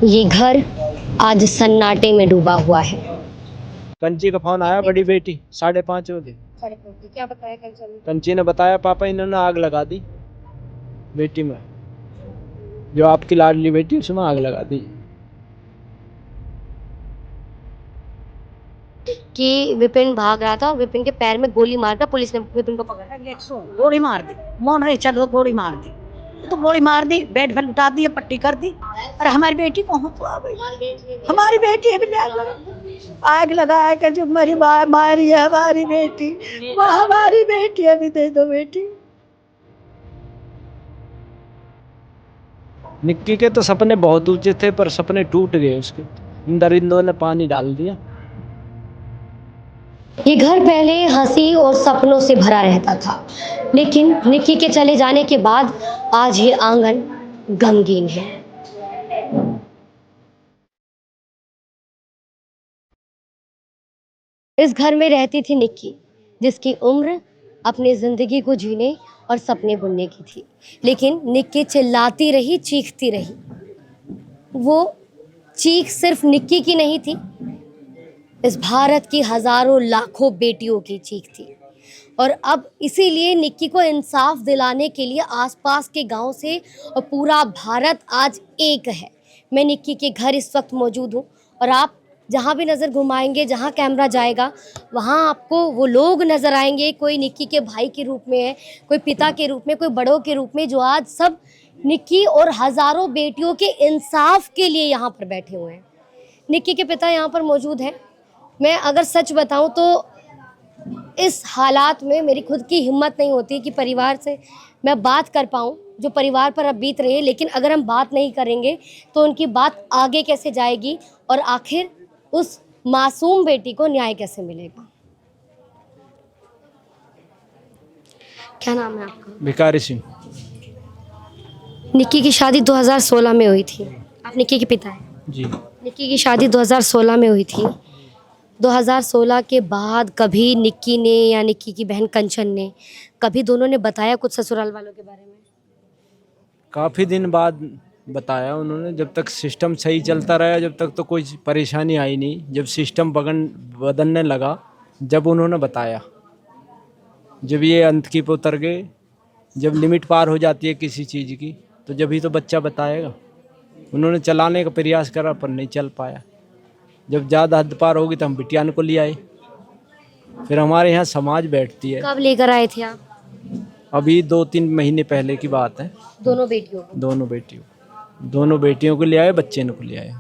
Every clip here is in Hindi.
ये घर आज सन्नाटे में डूबा हुआ है। कंची का फोन आया, बड़ी बेटी 5:30 बजे। क्या बताया कंचन? कंची ने बताया पापा इन्होंने आग लगा दी बेटी में, जो आपकी लाडली बेटी उसमें आग लगा दी। कि विपिन भाग रहा था और विपिन के पैर में गोली मारकर पुलिस ने विपिन को पकड़ा। गोली मार दी, मोहन रही चलो गोली मार दी, तो गोली मार दी, बेड पर उठा दी, पट्टी कर दी। और हमारी बेटी कहाँ तो आ गई? हमारी बेटी अभी आग लगाया कि जो मेरी मारी है हमारी बेटी, वो हमारी बेटी अभी दे दो बेटी। निक्की के तो सपने बहुत ऊंचे थे पर सपने टूट गए उसके। इन दरिंदों ने पानी डाल दिया। ये घर पहले हंसी और सपनों से भरा रहता था, लेकिन निक्की के चले जाने के बाद आज ये आंगन गमगीन है। इस घर में रहती थी निक्की, जिसकी उम्र अपनी जिंदगी को जीने और सपने बुनने की थी। लेकिन निक्की चिल्लाती रही, चीखती रही। वो चीख सिर्फ निक्की की नहीं थी, इस भारत की हजारों लाखों बेटियों की चीख थी। और अब इसीलिए निक्की को इंसाफ दिलाने के लिए आसपास के गांव से और पूरा भारत आज एक है। मैं निक्की के घर इस वक्त मौजूद हूँ और आप जहाँ भी नज़र घुमाएंगे, जहाँ कैमरा जाएगा, वहाँ आपको वो लोग नज़र आएंगे। कोई निक्की के भाई के रूप में है, कोई पिता के रूप में, कोई बड़ों के रूप में, जो आज सब निक्की और हज़ारों बेटियों के इंसाफ के लिए यहाँ पर बैठे हुए हैं। निक्की के पिता यहाँ पर मौजूद हैं। मैं अगर सच बताऊं तो इस हालात में मेरी खुद की हिम्मत नहीं होती कि परिवार से मैं बात कर पाऊं जो परिवार पर अब बीत रही है। लेकिन अगर हम बात नहीं करेंगे तो उनकी बात आगे कैसे जाएगी और आखिर उस मासूम बेटी को न्याय कैसे मिलेगा। क्या नाम है आपका? भिखारी सिंह। निक्की की शादी 2016 में हुई थी। आप निक्की के पिता हैं? जी। निक्की की शादी 2016 में हुई थी। 2016 के बाद कभी निक्की ने या निक्की की बहन कंचन ने कभी दोनों ने बताया कुछ ससुराल वालों के बारे में? काफ़ी दिन बाद बताया उन्होंने। जब तक सिस्टम सही चलता रहा, जब तक तो कोई परेशानी आई नहीं। जब सिस्टम बदलने लगा, जब उन्होंने बताया, जब ये अंत की पे उतर गए, जब लिमिट पार हो जाती है किसी चीज़ की, तो जब ही तो बच्चा बताएगा। उन्होंने चलाने का प्रयास करा पर नहीं चल पाया। जब ज़्यादा हद पार होगी तो हम बिटियान को ले आए। फिर हमारे यहाँ समाज बैठती है। कब लेकर आए थे आप? अभी 2-3 महीने पहले की बात है। दोनों बेटियों को? दोनों बेटियों को ले आए, बच्चे को ले आए।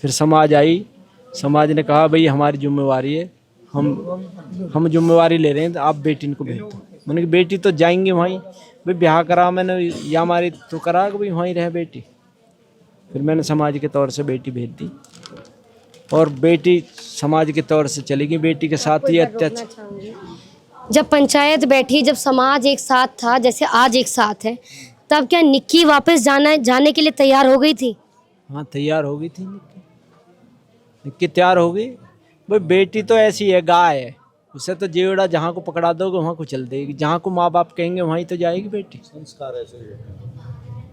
फिर समाज आई। समाज ने कहा भाई हमारी जिम्मेवारी है, हम जिम्मेवारी ले रहे हैं, तो आप बेटी को भेज दो। मैंने कहा बेटी तो जाएंगे वहीं, भाई ब्याह करा मैंने या हमारी तो करा कि भाई वहीं रहे बेटी। फिर मैंने समाज के तौर से बेटी भेज दी और बेटी समाज के तौर से चली गई। बेटी के साथ ये अत्याचार। जब पंचायत बैठी, जब समाज एक साथ था जैसे आज एक साथ है, तब क्या निक्की वापस जाने के लिए तैयार हो गई थी? हाँ, तैयार हो गई थी निक्की तैयार हो गई। भाई बेटी तो ऐसी है, गाय है, उसे तो जेवड़ा जहाँ को पकड़ा दोगे वहाँ को चल देगी। जहाँ को माँ बाप कहेंगे वहीं तो जाएगी बेटी। संस्कार ऐसे ही।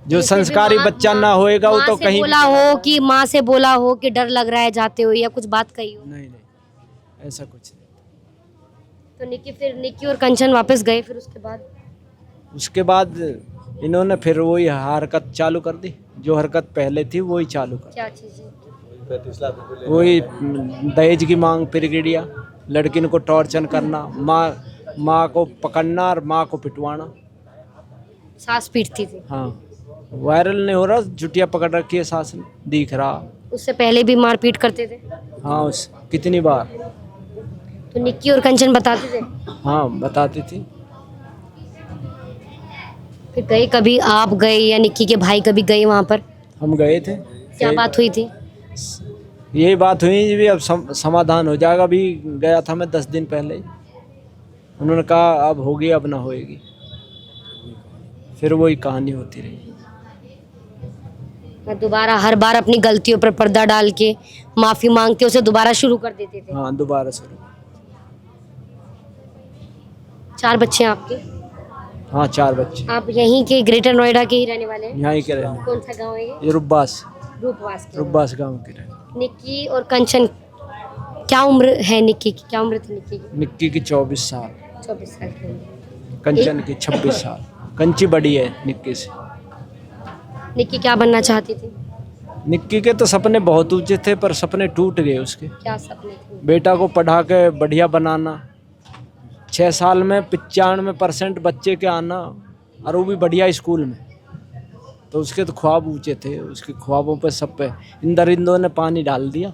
जो संस्कारी बच्चा ना होएगा वो तो कहीं बोला हो कि माँ से बोला हो कि डर लग रहा है जाते हुए, या कुछ बात कही हो? नहीं, ऐसा कुछ नहीं। तो निक्की और कंचन वापस गए। फिर उसके बाद इन्होंने फिर वही हरकत चालू कर दी, जो हरकत पहले थी वही चालू कर। क्या चीज़? वही दहेज की मांग, पिरगिड़िया, लड़की को टॉर्चर करना, माँ को पकड़ना और माँ को पिटवाना। सास पीटती थी? हाँ, वायरल नहीं हो रहा, जुटिया पकड़ रखी है सास ने, दिख रहा। उससे पहले भी मारपीट करते थे? हाँ, कितनी बार। तो निक्की और कंचन बताते थे? हाँ, बताती थी। फिर गए कभी, आप गए या निक्की के भाई कभी गए वहाँ पर? हम गए थे। क्या बात हुई थी? यही बात हुई भी अब समाधान हो जाएगा। अभी गया था मैं 10 दिन पहले। उन्होंने कहा अब होगी, अब ना होएगी। फिर वही कहानी होती रही। दोबारा हर बार अपनी गलतियों पर पर्दा डाल के माफी मांग के उसे दोबारा शुरू कर देते थे? हाँ, दोबारा शुरू। 4 बच्चे हैं आपके? हाँ, 4 बच्चे। आप यहीं के ग्रेटर नोएडा के ही रहने वाले हैं? यहाँ ही के रहने। कौन सा गांव है ये? ये रुब्बास। रूपवास के रूपवास गांव के रहे। निक्की और कंचन, क्या उम्र है निक्की की, क्या उम्र थी निक्की की? निक्की की 24 साल, 24 साल की उम्र। कंचन की 26 साल। कंची बड़ी है निक्की से। निक्की क्या बनना चाहती थी? निक्की के तो सपने बहुत ऊंचे थे पर सपने टूट गए उसके। क्या सपने थे? बेटा को पढ़ा के बढ़िया बनाना, 6 साल में 95% बच्चे के आना, और वो भी बढ़िया स्कूल में। तो उसके तो ख्वाब ऊंचे थे, उसके ख्वाबों पे सब पे इन दरिंदों ने पानी डाल दिया।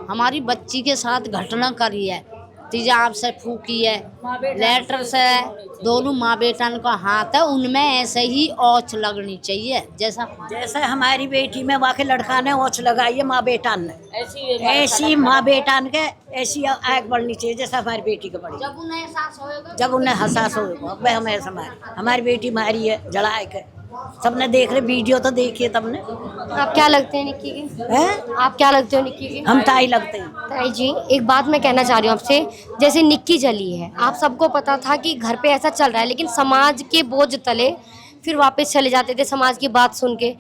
हमारी बच्ची के साथ घटना करी है, तेजाब से फूकी है, लेटर से, दोनों माँ बेटा का हाथ है, उनमें ऐसे ही औच लगनी चाहिए। जैसे हमारी बेटी में वाके लड़का ने ओछ लगाई है माँ बेटा ने, ऐसी माँ बेटा के ऐसी आग बढ़नी चाहिए जैसा हमारी बेटी को बढ़ी। जब उन्हें एहसास होएगा, जब उन्हें हसास होगा अब हमें हमारी बेटी मारी है जला के, सबने देख रहे, वीडियो तो देखिए तब ने। आप क्या लगते हैं निक्की के? हैं? आप क्या लगते हो निक्की के? हम ताई लगते हैं। ताई जी, एक बात मैं कहना चाह रही हूँ आपसे, जैसे निक्की जली है, आप सबको पता था कि घर पे ऐसा चल रहा है, लेकिन समाज के बोझ तले फिर वापस चले जाते थे समाज की बात सुन के।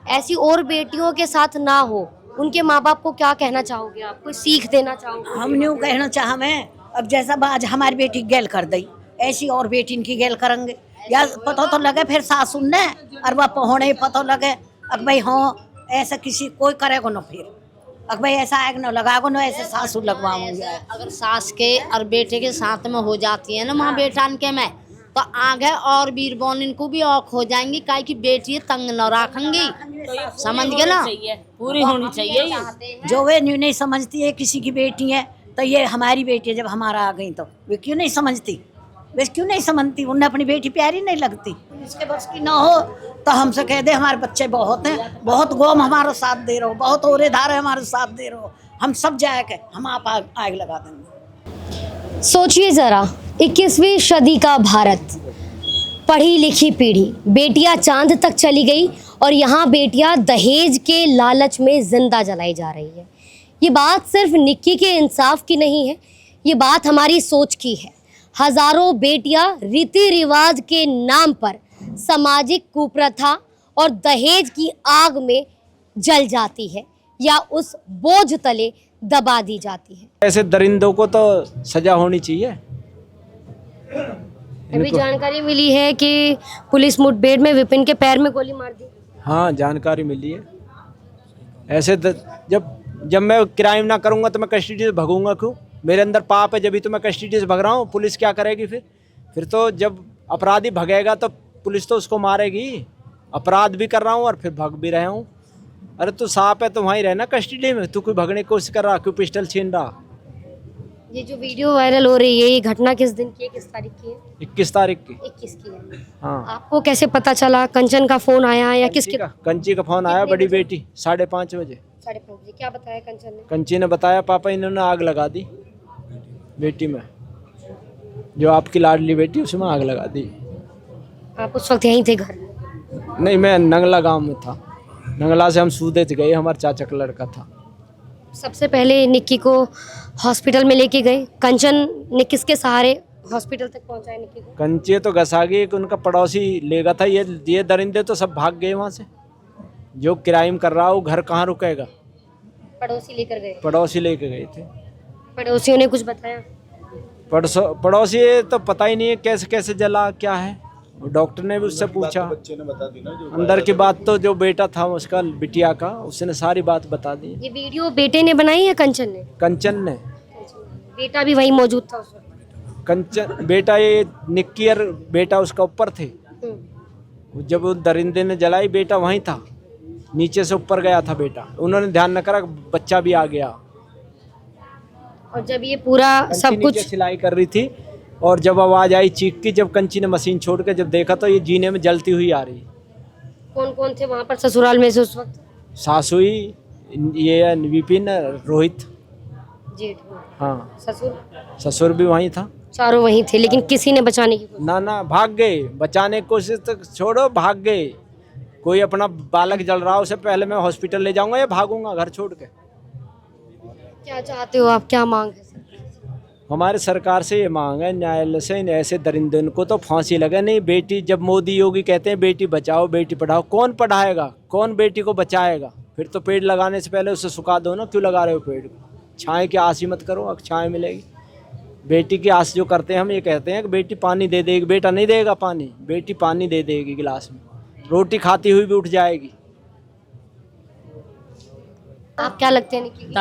ऐसी और बेटियों के साथ ना हो, उनके माँ बाप को क्या कहना चाहोगे आप? कोई सीख देना चाहोगे? हम न्यू कहना चाह मैं, अब जैसा आज हमारी बेटी गैल कर दी, ऐसी और बेटी इनकी गैल करेंगे, या पता तो लगे फिर सासुन ने और वह पहुँचे पता लगे अब भाई हाँ ऐसा किसी कोई करेगा ना, फिर अब भाई ऐसा आग न लगाओ ना, ऐसे सासू लगवाऊंगी। अगर सास के और बेटे के साथ में हो जाती है ना माँ बेटा के में, तो आगे और वीरबोन इनको भी औख हो जाएंगी, काहे की बेटी तंग न रखेंगी। समझ गए ना? पूरी होनी चाहिए। जो वे न्यू नहीं समझती है किसी की बेटी है, तो ये हमारी बेटी है, जब हमारा आ गई तो वे क्यों नहीं समझती? वे क्यों नहीं समझती? उन्हें अपनी बेटी प्यारी नहीं लगती? इसके बस की ना हो तो हमसे कह दे हमारे बच्चे बहुत हैं, बहुत गोम हमारा साथ दे रहे हो, बहुत औरेदार है हमारे साथ दे रहे हो, हम सब जाए के हम आप आग लगा देंगे। सोचिए जरा, 21वीं सदी का भारत, पढ़ी लिखी पीढ़ी, बेटियां चांद तक चली गई और यहाँ बेटियां दहेज के लालच में जिंदा जलाई जा रही है। ये बात सिर्फ निक्की के इंसाफ की नहीं है, ये बात हमारी सोच की है। हजारों बेटियां रीति रिवाज के नाम पर सामाजिक कुप्रथा और दहेज की आग में जल जाती है या उस बोझ तले दबा दी जाती है। ऐसे दरिंदों को तो सजा होनी चाहिए। अभी जानकारी मिली है कि पुलिस मुठभेड़ में विपिन के पैर में गोली मार दी। हाँ, जानकारी मिली है। ऐसे जब मैं क्राइम ना करूँगा तो मैं कस्टडी से भगूंगा क्यों? मेरे अंदर पाप है, जब भी तो मैं कस्टडी से भग रहा हूँ। पुलिस क्या करेगी फिर तो जब अपराधी भगेगा तो पुलिस तो उसको मारेगी। अपराध भी कर रहा हूँ और फिर भग भी रहा हूँ। अरे तू सांप है तो वहीं रहना कस्टडी में, तू कोई भगने की कोशिश कर रहा, क्यों पिस्टल छीन रहा? ये जो वीडियो वायरल हो रही है, ये घटना किस दिन की है, किस तारीख की है? 21 तारीख की। 21 की है। हाँ। आपको कैसे पता चला? कंचन का फोन आया या किसके? कंची का फोन आया, बड़ी बेटी 5:30 बजे। 5:30 बजे। क्या बताया कंचन ने? कंची ने बताया पापा इन्होंने आग लगा दी बेटी में, जो आपकी लाडली बेटी उसमें आग लगा दी। आप उस वक्त यहीं थे घर? नहीं, मैं नंगला गांव में था। नंगला से हम सूदेत गए, हमारे चाचा का लड़का था। सबसे पहले निक्की को हॉस्पिटल में लेके गए। कंचन ने किसके सहारे हॉस्पिटल तक पहुंचाया निक्की को? कंचे तो घसा गई कि उनका पड़ोसी लेगा था। ये दरिंदे तो सब भाग गए वहाँ से। जो क्राइम कर रहा हो घर कहाँ रुकेगा? पड़ोसी लेकर गए। पड़ोसी लेके गए थे। पड़ोसियों ने कुछ बताया? पड़ोसी तो पता ही नहीं है कैसे कैसे जला क्या है। डॉक्टर ने भी उससे पूछा, अंदर की बात तो जो बेटा था उसका, बिटिया का, उसने सारी बात बता दी। ये वीडियो बेटे ने बनाई या कंचन ने? कंचन ने। बेटा भी वहीं मौजूद था उस वक्त? कंचन बेटा, ये निक्की और बेटा उसका ऊपर थे। जब वो दरिंदे ने जलाई बेटा वहीं था, नीचे से ऊपर गया था बेटा। उन्होंने ध्यान न करा, बच्चा भी आ गया। और जब ये पूरा सब कुछ सिलाई कर रही थी और जब आवाज आई चीख की, जब कंची ने मशीन छोड़ के जब देखा तो ये जीने में जलती हुई आ रही। कौन कौन थे वहाँ पर ससुराल में से उस वक्त? सासुई, ये विपिन, रोहित, जेठ। हाँ, ससुर भी वहीं था। चारों वहीं थे, लेकिन किसी ने बचाने की कोशिश? ना भाग गए। बचाने की कोशिश तो छोड़ो, भाग गए। कोई अपना बालक जल रहा, उसे पहले मैं हॉस्पिटल ले जाऊंगा या भागूंगा घर छोड़ के? क्या चाहते हो आप, क्या मांग है? हमारे सरकार से ये मांग है, न्यायालय से, ऐसे दरिंदों को तो फांसी लगे। नहीं बेटी, जब मोदी योगी कहते हैं बेटी बचाओ बेटी पढ़ाओ, कौन पढ़ाएगा? कौन बेटी को बचाएगा? फिर तो पेड़ लगाने से पहले उसे सुखा दो ना, क्यों लगा रहे हो पेड़ को? छाए की आस ही मत करो, अब छाए मिलेगी। बेटी की आस जो करते हैं हम ये कहते हैं कि बेटी पानी दे देगी, बेटा नहीं देगा पानी, बेटी पानी दे देगी गिलास में, रोटी खाती हुई भी उठ जाएगी। आप क्या लगते हैं निक्की की?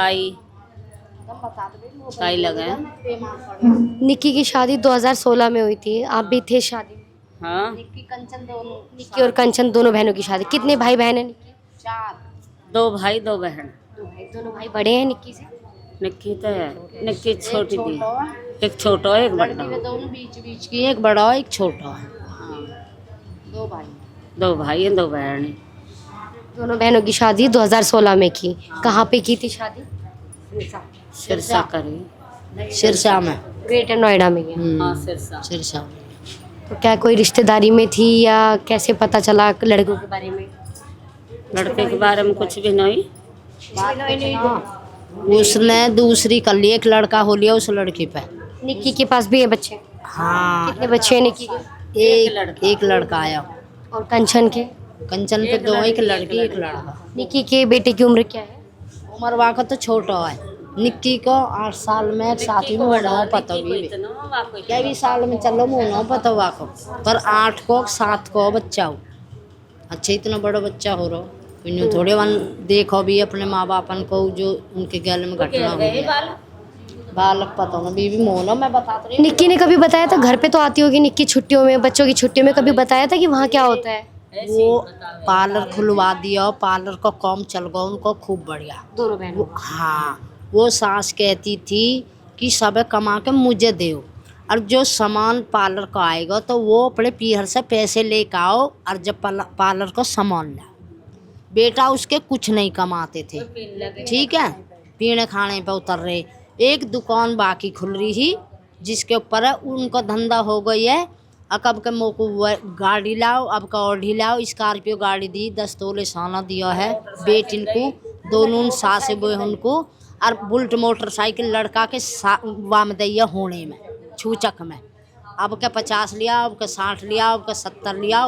ताई लगा है। निक्की की शादी 2016 में हुई थी, आप भी थे शादी में। हाँ, निक्की और कंचन दोनों बहनों की शादी। कितने भाई बहन हैं निक्की? 2 भाई 2 बहन। दोनों भाई बड़े हैं निक्की से? निक्की तो है, निक्की छोटी थी, एक छोटा एक बड़ा। दोनों बीच बीच की, एक बड़ा एक छोटा है। 2 भाई 2 भाई हैं 2 बहन हैं। दोनों बहनों की शादी 2016 में की। कहाँ पे की थी शादी? सिरसा करी। सिरसा में। ग्रेटर नोएडा में गया। हाँ, सिरसा। सिरसा में। तो क्या कोई रिश्तेदारी में थी या कैसे पता चला लड़कों के बारे में? लड़के के बारे में कुछ भी नहीं। उसने दूसरी कर ली, एक लड़का हो लिया उस लड़की पे। निक्की के पास भी है बच्चे? हाँ, कितने बच्चे हैं निक्की के? एक लड़का आया। और कंचन के? कंचन पे 2, एक लड़की एक लड़का। निक्की के बेटे की उम्र क्या है? उम्र वाका तो छोटा है। निक्की को 8 साल में एक साथी में बढ़ाओ पता भी क्या भी साल में चलो मुनो पता वाको, पर 8 को 7 को बच्चा हो। अच्छा, इतना बड़ा बच्चा हो रहा हो, थोड़े वन देखो भी अपने माँ बापन को जो उनके गले में घटना हो गया। बालक पता ना बीवी मोनो मैं बताती रही। निक्की ने कभी बताया था? घर पे तो आती होगी निक्की छुट्टियों में, बच्चों की छुट्टियों में, कभी बताया था कि वहाँ क्या होता है? वो पार्लर खुलवा दिया, पार्लर का काम चल गया उनको खूब बढ़िया। दोनों बहनों? हाँ, वो सास कहती थी कि सब कमा के मुझे दो, और जो सामान पार्लर का आएगा तो वो अपने पीहर से पैसे लेकर आओ, और जब पार्लर का सामान लाओ। बेटा उसके कुछ नहीं कमाते थे, ठीक है, पीने खाने पे उतर रहे। एक दुकान बाकी खुल रही थी जिसके ऊपर उनका धंधा हो गई है। अब के मोको गाड़ी लाओ, अब का ऑडी लाओ, स्कॉर्पियो गाड़ी दी, 10 तोले सोना दिया है बेटिन को, दोनों सास बोए उनको, और बुलेट मोटरसाइकिल लड़का के वाम दैया होने में छूचक में। अब के 50 लिया, अब के 60 लिया, अब के 70 लिया,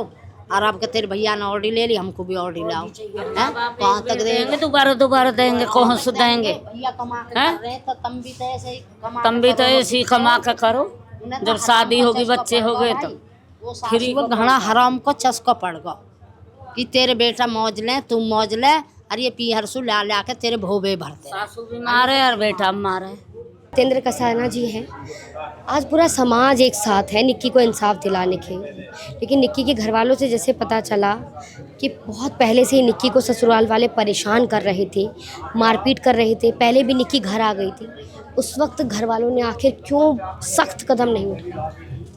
और अब के तेरे भैया ने ऑडी ले ली, हमको भी ऑडी लाओ। कहाँ तक देंगे? दोबारा देंगे, कौन से देंगे? भैया कमा के कर रहे हैं, तो तुम भी तो ऐसे ही कमा तुम भी तो ऐसे ही कमा के करो। जब शादी होगी, बच्चे हो गए तो फिर वो घना हराम को चस्का पड़ गया कि तेरे बेटा मौज ले, तू मौज ले, और ये पीहरसू ला ला के तेरे भोबे भरते। सासू भी मारे और बेटा मारे। तेंद्र कसाना जी हैं। आज पूरा समाज एक साथ है निक्की को इंसाफ दिलाने के, लेकिन निक्की के घर वालों से जैसे पता चला कि बहुत पहले से ही निक्की को ससुराल वाले परेशान कर रहे थे, मारपीट कर रहे थे। पहले भी निक्की घर आ गई थी, उस वक्त घर वालों ने आखिर क्यों सख्त कदम नहीं उठाया?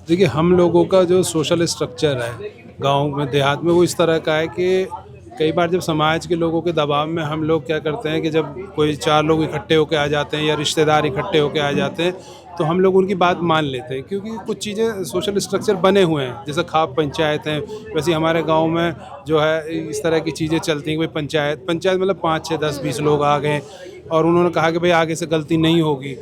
देखिए, हम लोगों का जो सोशल स्ट्रक्चर है गांव में देहात में वो इस तरह का है कि कई बार जब समाज के लोगों के दबाव में हम लोग क्या करते हैं कि जब कोई 4 लोग इकट्ठे होकर आ जाते हैं या रिश्तेदार इकट्ठे होकर आ जाते हैं तो हम लोग उनकी बात मान लेते हैं, क्योंकि कुछ चीज़ें सोशल स्ट्रक्चर बने हुए हैं। जैसे खाप पंचायत हैं, वैसे हमारे गांव में जो है इस तरह की चीज़ें चलती हैं। कोई पंचायत मतलब 5, 6, 10, 20 लोग आ गए और उन्होंने कहा कि भाई आगे से गलती नहीं होगी,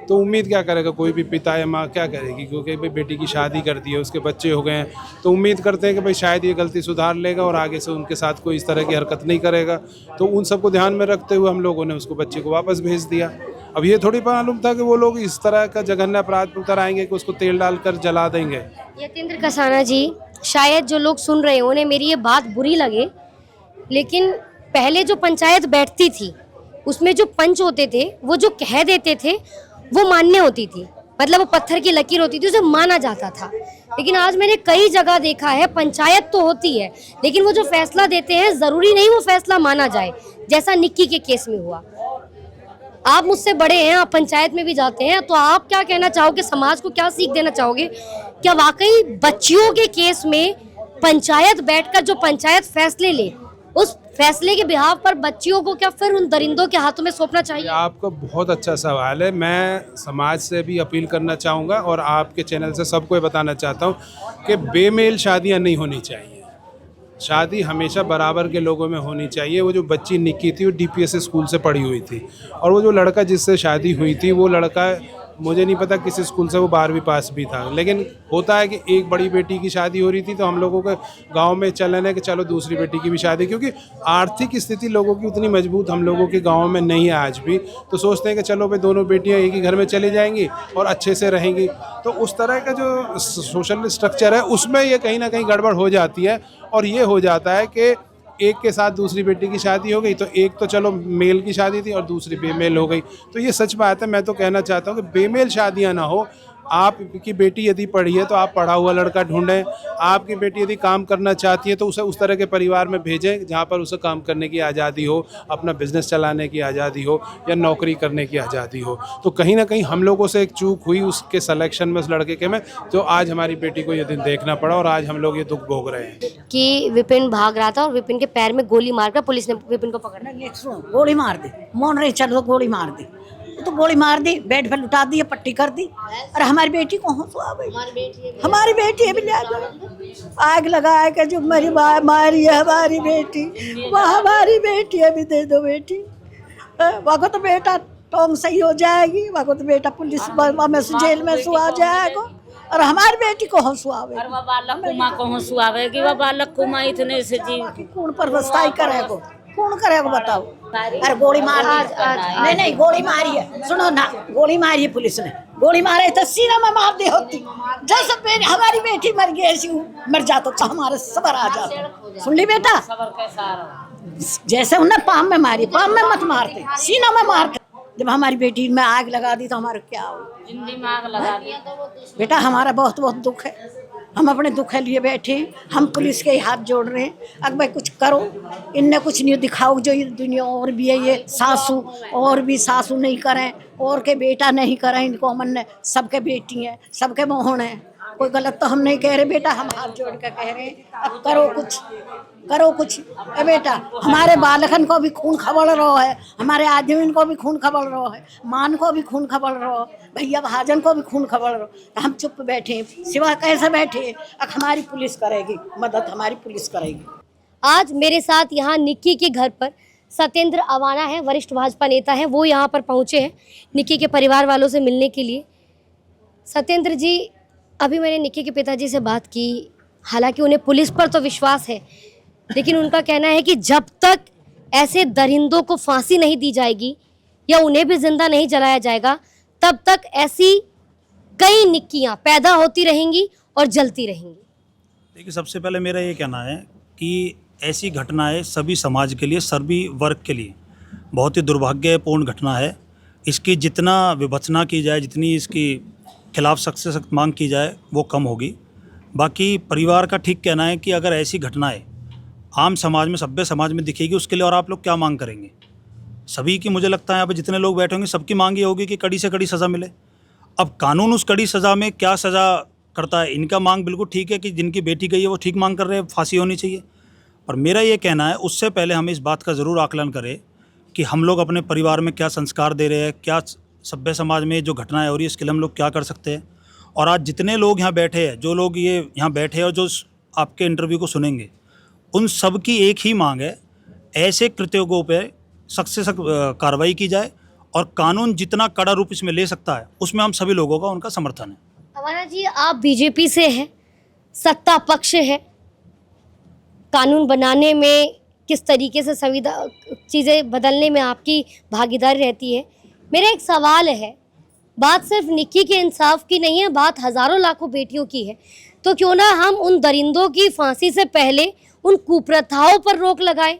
तो उम्मीद क्या करेगा कोई भी पिता या माँ, क्या करेगी? क्योंकि भाई बेटी की शादी कर दी है, उसके बच्चे हो गए हैं, तो उम्मीद करते हैं कि भाई शायद ये गलती सुधार लेगा और आगे से उनके साथ कोई इस तरह की हरकत नहीं करेगा। तो उन सबको ध्यान में रखते हुए हम लोगों ने उसको बच्चे को वापस भेज दिया। अब ये थोड़ी मालूम था कि वो लोग इस तरह का जघन्य अपराध पर उतर आएंगे कि उसको तेल डालकर जला देंगे। यतेंद्र कसाना जी, शायद जो लोग सुन रहे हैं उन्हें मेरी ये बात बुरी लगे, लेकिन पहले जो पंचायत बैठती थी उसमें जो पंच होते थे वो जो कह देते थे वो मान्य होती थी, मतलब वो पत्थर की लकीर होती थी, उसे माना जाता था। लेकिन आज मैंने कई जगह देखा है पंचायत तो होती है लेकिन वो जो फैसला देते हैं ज़रूरी नहीं वो फैसला माना जाए, जैसा निक्की के केस में हुआ। आप मुझसे बड़े हैं, आप पंचायत में भी जाते हैं, तो आप क्या कहना चाहोगे, समाज को क्या सीख देना चाहोगे? क्या वाकई बच्चियों के केस में पंचायत बैठकर जो पंचायत फैसले ले, उस फैसले के बिहाव पर बच्चियों को क्या फिर उन दरिंदों के हाथों में सौंपना चाहिए? आपका बहुत अच्छा सवाल है। मैं समाज से भी अपील करना चाहूँगा और आपके चैनल से सबको बताना चाहता हूँ कि बेमेल शादियाँ नहीं होनी चाहिए। शादी हमेशा बराबर के लोगों में होनी चाहिए। वो जो बच्ची निक्की थी वो DPS स्कूल से पढ़ी हुई थी और वो जो लड़का जिससे शादी हुई थी वो लड़का मुझे नहीं पता किस स्कूल से वो 12वीं पास भी था। लेकिन होता है कि एक बड़ी बेटी की शादी हो रही थी तो हम लोगों के गांव में चलन है कि चलो दूसरी बेटी की भी शादी, क्योंकि आर्थिक स्थिति लोगों की उतनी मजबूत हम लोगों के गाँव में नहीं है आज भी। तो सोचते हैं कि चलो भाई दोनों बेटियाँ एक ही घर में चली जाएंगी और अच्छे से रहेंगी। तो उस तरह का जो सोशल स्ट्रक्चर है उसमें ये कहीं ना कहीं गड़बड़ हो जाती है। और ये हो जाता है कि एक के साथ दूसरी बेटी की शादी हो गई तो एक तो चलो मेल की शादी थी और दूसरी बेमेल हो गई। तो ये सच बात है। मैं तो कहना चाहता हूँ कि बेमेल शादियाँ ना हो। आपकी बेटी यदि पढ़ी है तो आप पढ़ा हुआ लड़का ढूंढें। आपकी बेटी यदि काम करना चाहती है तो उसे उस तरह के परिवार में भेजें जहाँ पर उसे काम करने की आज़ादी हो, अपना बिजनेस चलाने की आज़ादी हो या नौकरी करने की आज़ादी हो। तो कहीं ना कहीं हम लोगों से एक चूक हुई उसके सिलेक्शन में, उस लड़के के में, जो आज हमारी बेटी को ये दिन देखना पड़ा और आज हम लोग ये दुख भोग रहे हैं कि विपिन भाग रहा था और विपिन के पैर में गोली मारकर पुलिस ने विपिन को पकड़ा। ये सुनो, गोली मार दी, मोन रही चलो गोली मार दी, तो गोली मार दी, बेड पे लुटा दी, पट्टी कर दी। और हमारी बेटी को हंसुआ गई, हमारी बेटी भी आग लगा के जो मेरी मारी है हमारी बेटी, वह हमारी बेटी है भी दे दो बेटी। वह तो बेटा टोंग सही हो जाएगी, वह तो बेटा पुलिस में से जेल में सुआ जाएगा और हमारी बेटी को हंसुआवे। और वह बालक कुमा को हंसुआवेगी, वह बालक कुमा इतने से जी कौन परवस्ताई करेगो, कौन करेगा बताओ। अरे गोली मार दी, नहीं गोली मारी है, सुनो ना, गोली मारी है पुलिस ने, गोली मारे तो सीना में मार दी होती। जैसे हमारी बेटी मर गई ऐसी मर जाता तो हमारे सबर आ जाता। सुन ली बेटा, जैसे उन्हें पाम में मारी, पाम में मत मारते, सीना में मारते। जब हमारी बेटी में आग लगा दी तो हमारा क्या हो, जिंदगी में आग लगा दी। बेटा हमारा बहुत बहुत दुख है, हम अपने दुख लिए बैठे, हम पुलिस के हाथ जोड़ रहे हैं। अगर भाई कुछ करो, इनने कुछ नहीं दिखाओ। जो ये दुनिया और भी है, ये सासू और भी सासू नहीं करें और के बेटा नहीं करें, इनको अमन ने सबके बेटी हैं, सबके मोहन हैं। कोई गलत तो हम नहीं कह रहे बेटा, हम हाथ जोड़ कर कह रहे हैं अब करो कुछ, करो कुछ। ए बेटा हमारे बालकन को भी खून खबल रहो है, हमारे आदमी को भी खून खबल रहो है, मान को भी खून खबल रहो, भैया भाजन को भी खून खबल रहो। तो हम चुप बैठे, सिवा कैसे बैठे। अब हमारी पुलिस करेगी मदद, हमारी पुलिस करेगी। आज मेरे साथ यहाँ निक्की के घर पर सत्येंद्र अवाना है, वरिष्ठ भाजपा नेता हैं, वो यहाँ पर पहुँचे हैं निक्की के परिवार वालों से मिलने के लिए। सत्येंद्र जी, अभी मैंने निक्की के पिताजी से बात की, हालांकि उन्हें पुलिस पर तो विश्वास है, लेकिन उनका कहना है कि जब तक ऐसे दरिंदों को फांसी नहीं दी जाएगी या उन्हें भी जिंदा नहीं जलाया जाएगा, तब तक ऐसी कई निक्कियां पैदा होती रहेंगी और जलती रहेंगी। देखिए, सबसे पहले मेरा ये कहना है कि ऐसी घटनाएं सभी समाज के लिए, सभी वर्ग के लिए बहुत ही दुर्भाग्यपूर्ण घटना है। इसकी जितना विभत्सना की जाए, जितनी इसकी खिलाफ सख्त से सख्त मांग की जाए, वो कम होगी। बाकी परिवार का ठीक कहना है कि अगर ऐसी घटनाएं आम समाज में, सभ्य समाज में दिखेगी, उसके लिए और आप लोग क्या मांग करेंगे? सभी की, मुझे लगता है यहाँ पर जितने लोग बैठे होंगे सबकी मांग ये होगी कि कड़ी से कड़ी सज़ा मिले। अब कानून उस कड़ी सज़ा में क्या सज़ा करता है, इनका मांग बिल्कुल ठीक है कि जिनकी बेटी गई है वो ठीक मांग कर रहे हैं, फांसी होनी चाहिए। पर मेरा ये कहना है, उससे पहले हम इस बात का ज़रूर आकलन करें कि हम लोग अपने परिवार में क्या संस्कार दे रहे हैं, क्या सभ्य समाज में जो घटनाएं हो रही है इसके लिए हम लोग क्या कर सकते हैं। और आज जितने लोग यहाँ बैठे हैं, जो लोग ये यहाँ बैठे हैं और जो आपके इंटरव्यू को सुनेंगे, उन सब की एक ही मांग है, ऐसे कृत्यों पर सख्त से सख्त कार्रवाई की जाए और कानून जितना कड़ा रूप इसमें ले सकता है उसमें हम सभी लोगों का, उनका समर्थन है। अवाना जी, आप बीजेपी से हैं, सत्ता पक्ष है, कानून बनाने में किस तरीके से संविधान चीज़ें बदलने में आपकी भागीदारी रहती है। मेरा एक सवाल है, बात सिर्फ निक्की के इंसाफ की नहीं है, बात हज़ारों लाखों बेटियों की है। तो क्यों ना हम उन दरिंदों की फांसी से पहले उन कुप्रथाओं पर रोक लगाएं।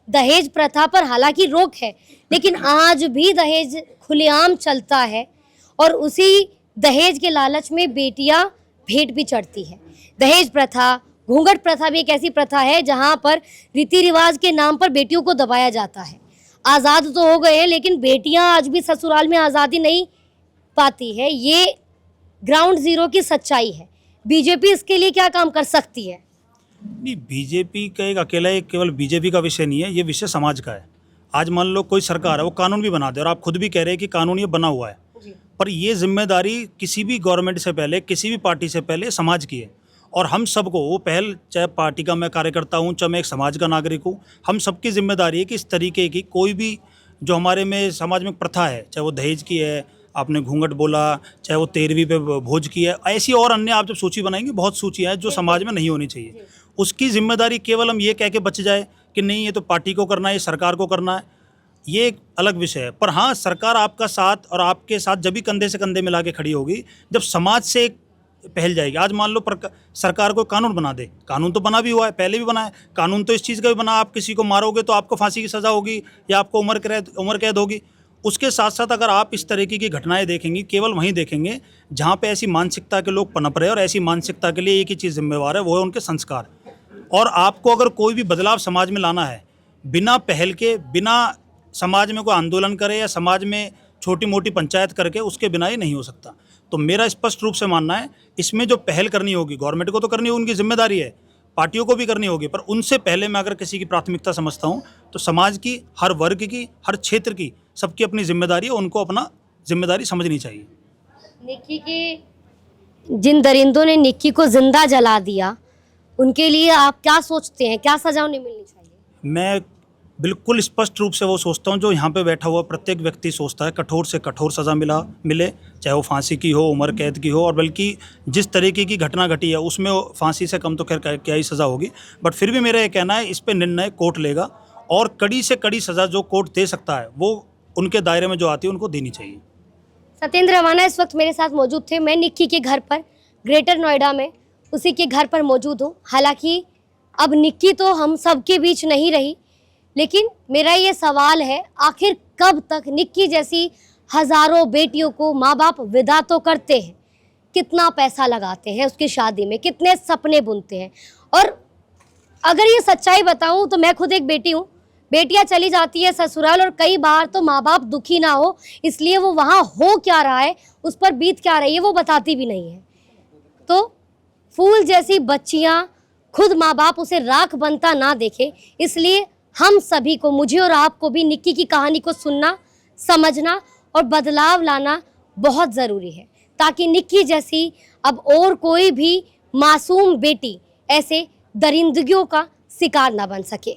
दहेज प्रथा पर हालांकि रोक है, लेकिन आज भी दहेज खुलेआम चलता है और उसी दहेज के लालच में बेटियां भेंट भी चढ़ती है। दहेज प्रथा, घूंघट प्रथा भी एक ऐसी प्रथा है जहां पर रीति रिवाज के नाम पर बेटियों को दबाया जाता है। आज़ाद तो हो गए हैं, लेकिन बेटियां आज भी ससुराल में आज़ादी नहीं पाती है। ये ग्राउंड जीरो की सच्चाई है। बीजेपी इसके लिए क्या काम कर सकती है? नहीं, बीजेपी का एक अकेला, एक केवल बीजेपी का विषय नहीं है, ये विषय समाज का है। आज मान लो कोई सरकार है, वो कानून भी बना दे, और आप खुद भी कह रहे हैं कि कानून ये बना हुआ है, पर ये जिम्मेदारी किसी भी गवर्नमेंट से पहले, किसी भी पार्टी से पहले समाज की है। और हम सबको, वो पहल, चाहे पार्टी का मैं कार्यकर्ता हूँ, चाहे मैं एक समाज का नागरिक हूँ, हम सबकी जिम्मेदारी है कि इस तरीके की कोई भी जो हमारे में समाज में प्रथा है, चाहे वो दहेज की है, आपने घूंघट बोला, चाहे वो 13वीं पे भोज की है, ऐसी और अन्य आप जब सूची बनाएंगे बहुत सूचियाँ हैं जो समाज में नहीं होनी चाहिए। उसकी जिम्मेदारी केवल हम ये कह के बच जाए कि नहीं ये तो पार्टी को करना है, ये सरकार को करना है, ये एक अलग विषय है। पर हाँ, सरकार आपका साथ और आपके साथ जब भी कंधे से कंधे मिला के खड़ी होगी जब समाज से एक पहल जाएगी। आज मान लो सरकार कोई कानून बना दे, कानून तो बना भी हुआ है, पहले भी बना है, कानून तो इस चीज़ का भी बना, आप किसी को मारोगे तो आपको फांसी की सज़ा होगी या आपको उम्र कैद होगी। उसके साथ साथ अगर आप इस तरीके की घटनाएं देखेंगी, केवल वहीं देखेंगे जहाँ पे ऐसी मानसिकता के लोग पनप रहे हैं, और ऐसी मानसिकता के लिए एक ही चीज़ जिम्मेवार है, वो है उनके संस्कार। और आपको अगर कोई भी बदलाव समाज में लाना है, बिना पहल के, बिना समाज में कोई आंदोलन करे या समाज में छोटी मोटी पंचायत करके, उसके बिना ही नहीं हो सकता। तो मेरा स्पष्ट रूप से मानना है, इसमें जो पहल करनी होगी गवर्नमेंट को तो करनी होगी, उनकी जिम्मेदारी है, पार्टियों को भी करनी होगी, पर उनसे पहले मैं अगर किसी की प्राथमिकता समझता हूँ तो समाज की, हर वर्ग की, हर क्षेत्र की, सबकी अपनी जिम्मेदारी है, उनको अपना जिम्मेदारी समझनी चाहिए। निक्की के जिन दरिंदों ने निक्की को जिंदा जला दिया, उनके लिए आप क्या सोचते हैं, क्या सजा उन्हें मिलनी चाहिए? मैं बिल्कुल स्पष्ट रूप से वो सोचता हूँ जो यहाँ पे बैठा हुआ प्रत्येक व्यक्ति सोचता है, कठोर से कठोर सज़ा मिले, चाहे वो फांसी की हो, उम्र कैद की हो, और बल्कि जिस तरीके की घटना घटी है उसमें फांसी से कम तो खैर क्या ही सज़ा होगी, बट फिर भी मेरा ये कहना है इस पर निर्णय कोर्ट लेगा, और कड़ी से कड़ी सज़ा जो कोर्ट दे सकता है वो उनके दायरे में जो आती है उनको देनी चाहिए। सत्येंद्र रवाना इस वक्त मेरे साथ मौजूद थे। मैं निक्की के घर पर, ग्रेटर नोएडा में उसी के घर पर मौजूद हूँ। हालांकि अब निक्की तो हम सब के बीच नहीं रही, लेकिन मेरा ये सवाल है, आखिर कब तक निक्की जैसी हजारों बेटियों को माँ बाप विदा तो करते हैं, कितना पैसा लगाते हैं उसकी शादी में, कितने सपने बुनते हैं, और अगर ये सच्चाई बताऊं तो मैं खुद एक बेटी हूँ। बेटियां चली जाती है ससुराल, और कई बार तो माँ बाप दुखी ना हो इसलिए वो वहाँ हो क्या रहा है, उस पर बीत क्या रही है, वो बताती भी नहीं है। तो फूल जैसी बच्चियां, खुद माँ बाप उसे राख बनता ना देखे, इसलिए हम सभी को, मुझे और आपको भी निक्की की कहानी को सुनना, समझना और बदलाव लाना बहुत ज़रूरी है, ताकि निक्की जैसी अब और कोई भी मासूम बेटी ऐसे दरिंदगियों का शिकार ना बन सके।